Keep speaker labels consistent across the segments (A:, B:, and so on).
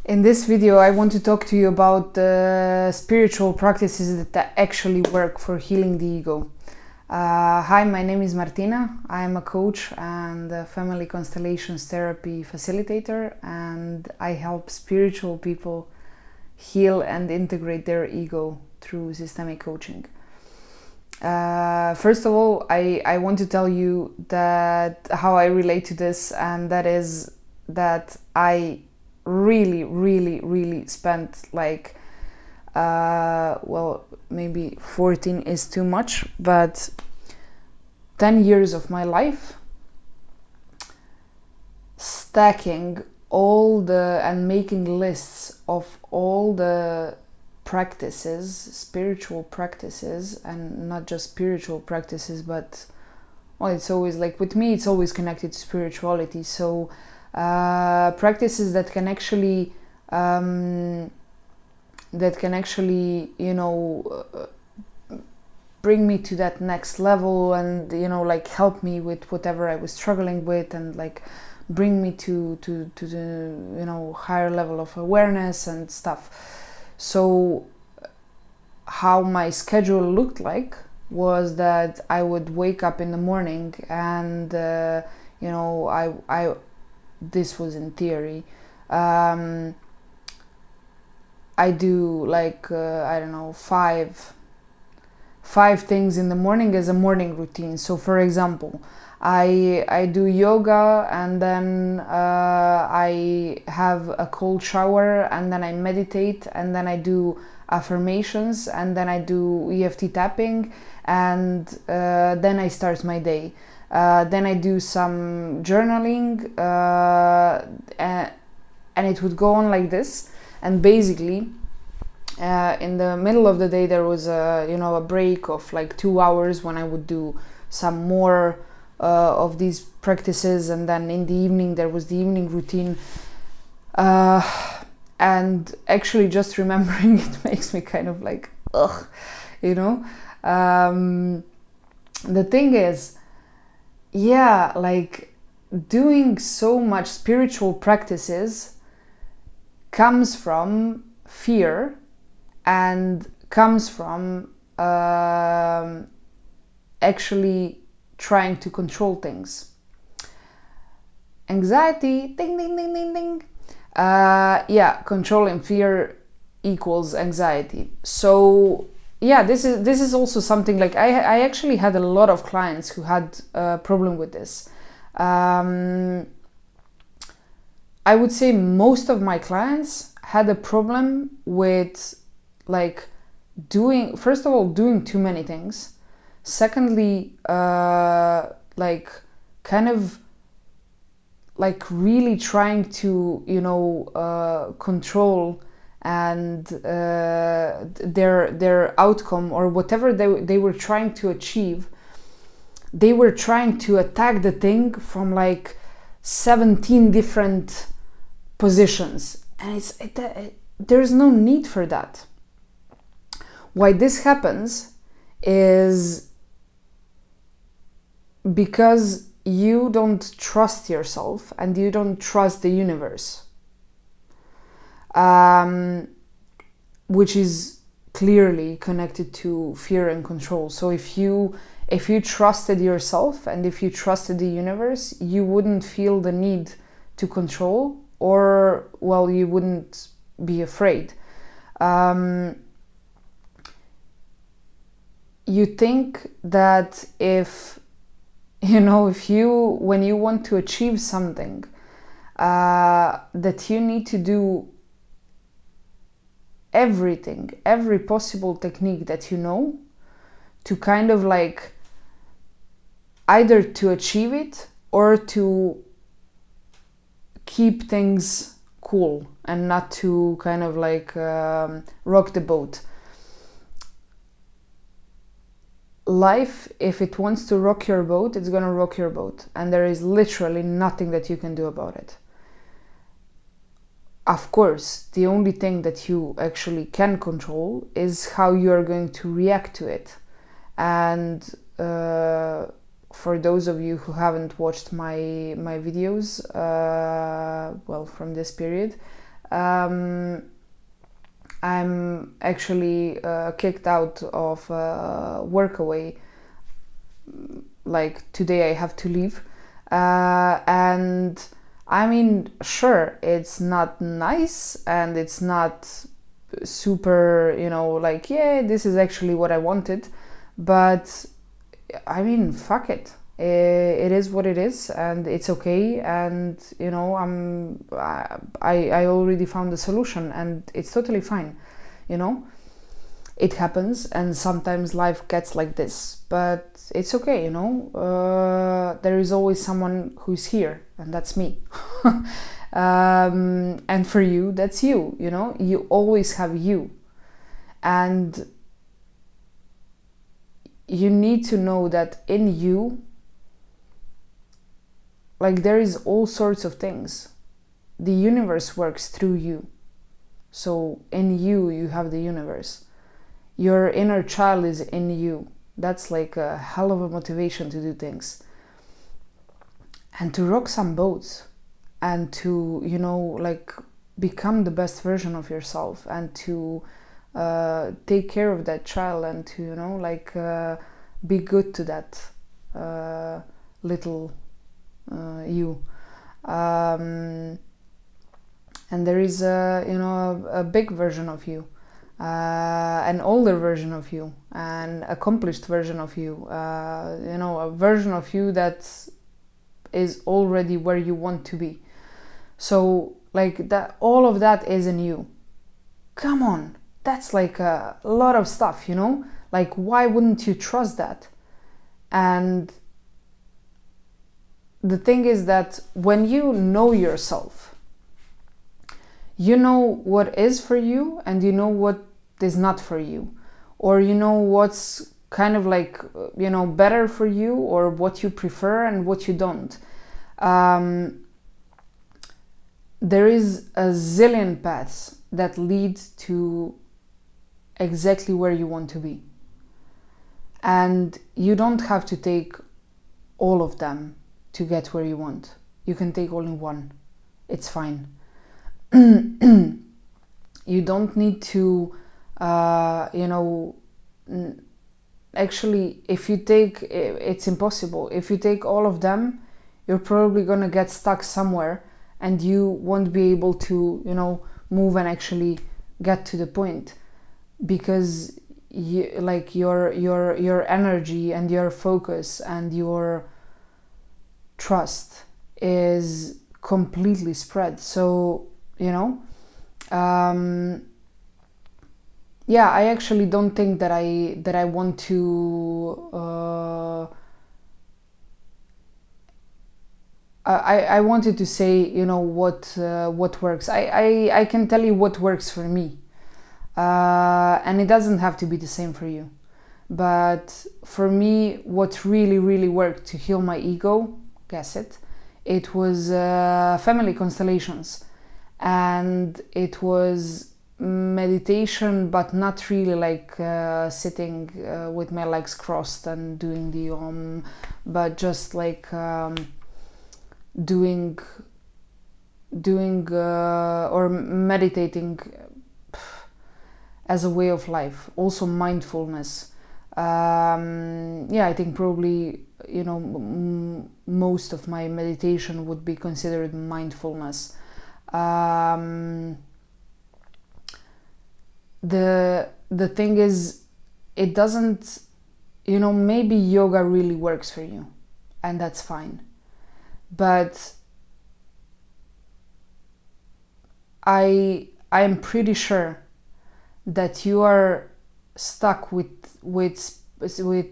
A: In this video, I want to talk to you about the spiritual practices that actually work for healing the ego. Hi, my name is Martina. I am a coach and a family constellations therapy facilitator, and I help spiritual people heal and integrate their ego through systemic coaching. First of all, I want to tell you that how I relate to this, and that is that I really spent like maybe 14 is too much, but 10 years of my life stacking all the and making lists of all the practices, spiritual practices, and not just spiritual practices, but well, it's always like with me, it's always connected to spirituality. So practices that can actually bring me to that next level, and like help me with whatever I was struggling with, and like bring me to the higher level of awareness and stuff. So how my schedule looked like was that I would wake up in the morning and I this was in theory. I do like five things in the morning as a morning routine. So for example, I do yoga, and then I have a cold shower, and then I meditate, and then I do affirmations, and then I do EFT tapping, and then I start my day. Then I do some journaling, and it would go on like this. And basically, in the middle of the day, there was a break of like 2 hours when I would do some more of these practices, and then in the evening there was the evening routine. And actually, just remembering it makes me kind of like ugh, The thing is, yeah, like doing so much spiritual practices comes from fear and comes from actually trying to control things. Anxiety, ding ding ding ding ding. Control and fear equals anxiety. So yeah, this is also something like I actually had a lot of clients who had a problem with this. I would say most of my clients had a problem with like doing too many things. Secondly, really trying to control and their outcome, or whatever they were trying to achieve. They were trying to attack the thing from like 17 different positions, and there's no need for that. Why this happens is because you don't trust yourself and you don't trust the universe, which is clearly connected to fear and control. So if you trusted yourself and if you trusted the universe, you wouldn't feel the need to control, or you wouldn't be afraid. You think that when you want to achieve something, that you need to do everything, every possible technique that you know, to kind of like either to achieve it or to keep things cool and not to kind of like rock the boat. Life, if it wants to rock your boat, it's gonna rock your boat, and there is literally nothing that you can do about it. Of course, the only thing that you actually can control is how you are going to react to it. And for those of you who haven't watched my videos, from this period, I'm actually kicked out of Workaway. Like today I have to leave. And I mean, sure, it's not nice and it's not super, like, yeah, this is actually what I wanted. But I mean, fuck it. It is what it is, and it's okay. And I already found a solution, and it's totally fine. It happens, and sometimes life gets like this, but it's okay. There is always someone who's here, and that's me. And for you, that's you. You always have you, and you need to know that in you, like, there is all sorts of things. The universe works through you. So in you, you have the universe. Your inner child is in you. That's like a hell of a motivation to do things. And to rock some boats. And to, like, become the best version of yourself. And to take care of that child. And to, be good to that little you. And there is a big version of you, an older version of you, an accomplished version of you, a version of you that is already where you want to be. So like that, all of that is in you. Come on, that's like a lot of stuff, like, why wouldn't you trust that? And the thing is that when you know yourself, you know what is for you and you know what is not for you, or you know what's kind of like, better for you, or what you prefer and what you don't. There is a zillion paths that lead to exactly where you want to be, and you don't have to take all of them to get where you want. You can take only one. It's fine. You don't need to, actually, if you take, it's impossible. If you take all of them, you're probably gonna get stuck somewhere, and you won't be able to, move and actually get to the point, because your energy and your focus and your trust is completely spread. So I actually don't think that I want to I wanted to say what works. I can tell you what works for me, and it doesn't have to be the same for you. But for me, what really, really worked to heal my ego, guess it was family constellations, and it was meditation, but not really like sitting with my legs crossed and doing the but just like doing or meditating as a way of life. Also mindfulness. I think probably most of my meditation would be considered mindfulness. The thing is, it doesn't, maybe yoga really works for you, and that's fine. But I am pretty sure that you are stuck with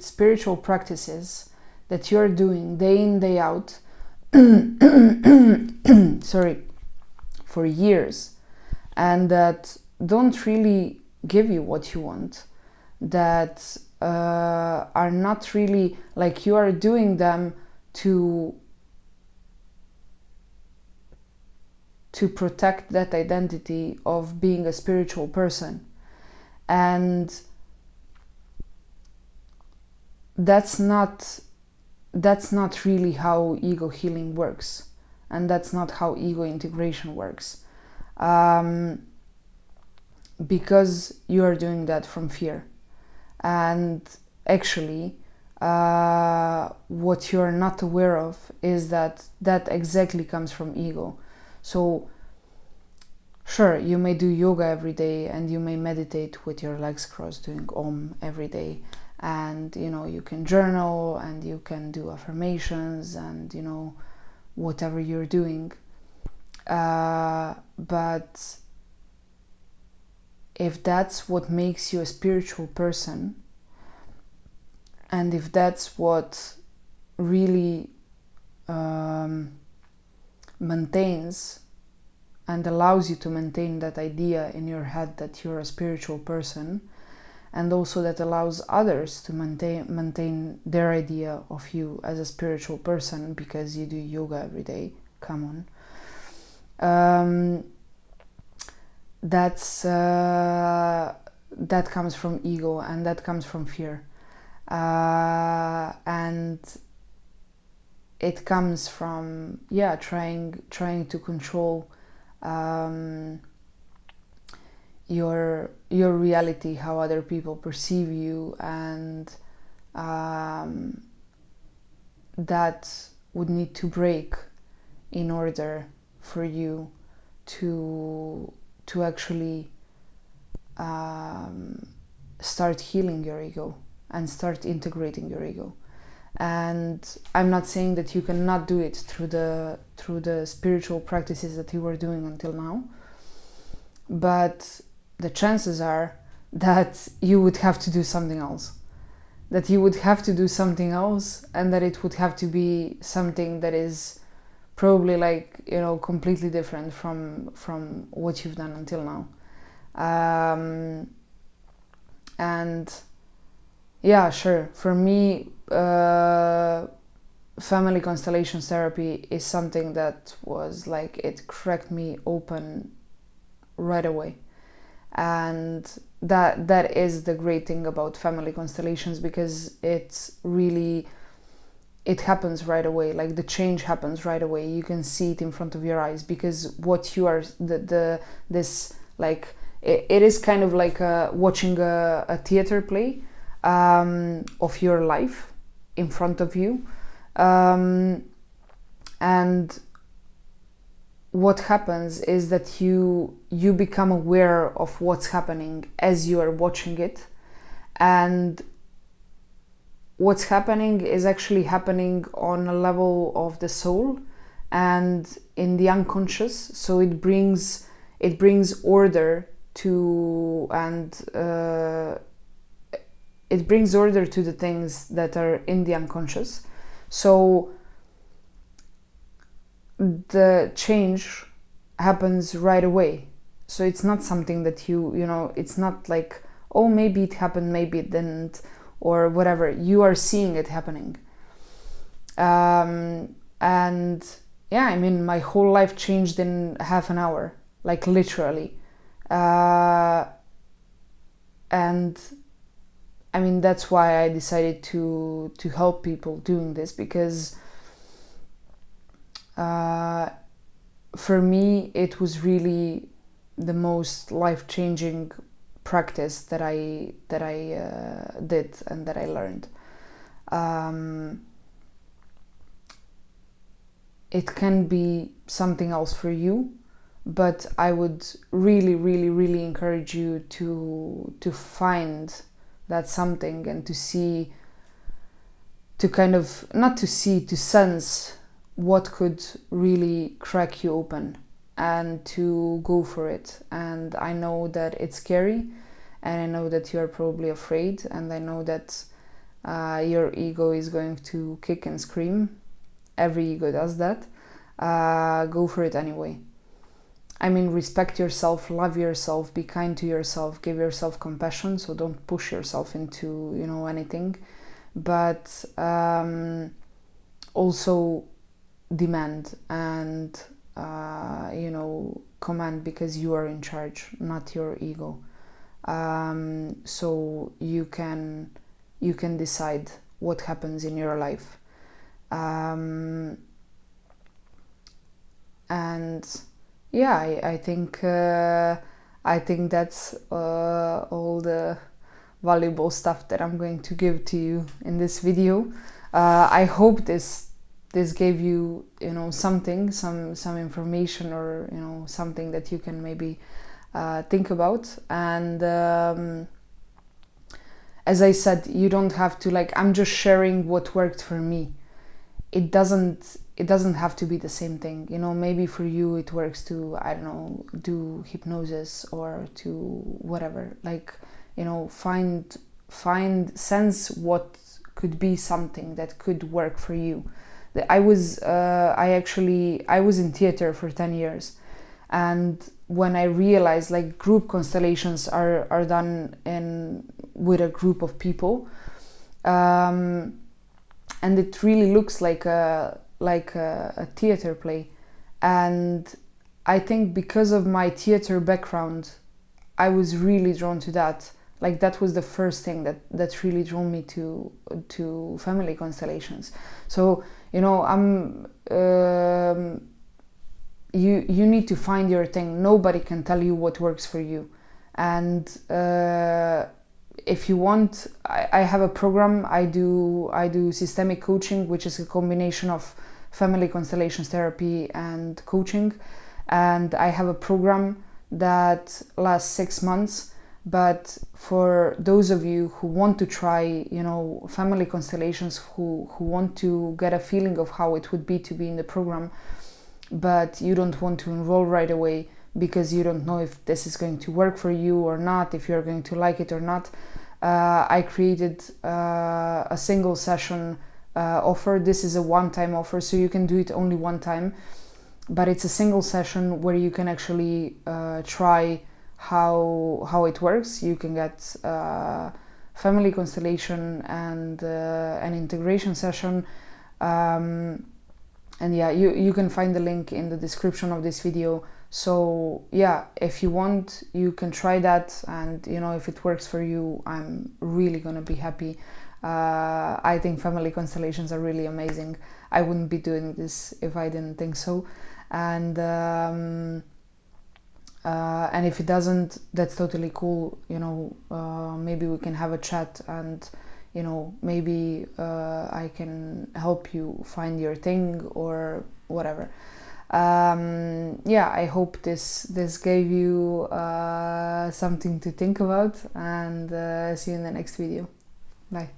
A: spiritual practices that you're doing day in, day out sorry, for years, and that don't really give you what you want, that are not really, like, you are doing them to protect that identity of being a spiritual person. And that's not really how ego healing works, and that's not how ego integration works. um, because you are doing that from fear. And actually, what you're not aware of is that that exactly comes from ego. So sure, you may do yoga every day and you may meditate with your legs crossed doing Om every day, and you can journal and you can do affirmations and whatever you're doing, but if that's what makes you a spiritual person, and if that's what really maintains and allows you to maintain that idea in your head that you're a spiritual person, and also that allows others to maintain their idea of you as a spiritual person because you do yoga every day, come on, that comes from ego, and that comes from fear, and it comes from trying to control your reality, how other people perceive you, and that would need to break in order for you to actually start healing your ego and start integrating your ego. And I'm not saying that you cannot do it through the spiritual practices that you were doing until now, but the chances are that you would have to do something else. That you would have to do something else, and that it would have to be something that is probably completely different from what you've done until now. And yeah, sure, for me, family constellations therapy is something that was it cracked me open right away. And that is the great thing about family constellations, because it happens right away. The change happens right away. You can see it in front of your eyes, because what you are it is kind of like watching a theater play of your life in front of you, and what happens is that you become aware of what's happening as you are watching it, and what's happening is actually happening on a level of the soul and in the unconscious. So it brings order to it brings order to the things that are in the unconscious. So the change happens right away. So it's not something that it's not like, oh, maybe it happened, maybe it didn't, or whatever. You are seeing it happening. And yeah, I mean, my whole life changed in half an hour, literally. And I mean, that's why I decided to help people doing this, because for me it was really the most life-changing practice that I did and that I learned. It can be something else for you, but I would really, really, really encourage you to find that something, and to sense what could really crack you open, and to go for it. And I know that it's scary, and I know that you're probably afraid, and I know that your ego is going to kick and scream. Every ego does that. Go for it anyway. I mean, respect yourself, love yourself, be kind to yourself, give yourself compassion. So don't push yourself into anything, but also demand and command, because you are in charge, not your ego. So you can decide what happens in your life, and yeah, I think that's all the valuable stuff that I'm going to give to you in this video. I hope this gave you, you know, something, some information, or, you know, something that you can maybe think about. And as I said, you don't have to, like, I'm just sharing what worked for me. It doesn't have to be the same thing, you know. Maybe for you it works to, I don't know, do hypnosis, or to whatever, like, you know, sense what could be something that could work for you. I was I was in theater for 10 years, and when I realized, like, group constellations are done in with a group of people, and it really looks like a theater play. And I think because of my theater background, I was really drawn to that. Like, that was the first thing that really drew me to family constellations. So, you know, you need to find your thing. Nobody can tell you what works for you. And if you want, I have a program. I do systemic coaching, which is a combination of family constellations therapy and coaching. And I have a program that lasts 6 months. But for those of you who want to try, you know, family constellations, who want to get a feeling of how it would be to be in the program, but you don't want to enroll right away because you don't know if this is going to work for you or not, if you're going to like it or not, I created a single session offer. This is a one-time offer, so you can do it only one time, but it's a single session where you can actually try how it works. You can get family constellation and an integration session, and yeah, you can find the link in the description of this video. So yeah, if you want, you can try that, and, you know, if it works for you, I'm really gonna be happy. I think family constellations are really amazing. I wouldn't be doing this if I didn't think so. And if it doesn't, that's totally cool. You know, maybe we can have a chat, and, you know, maybe I can help you find your thing or whatever. Yeah, I hope this gave you something to think about, and see you in the next video. Bye.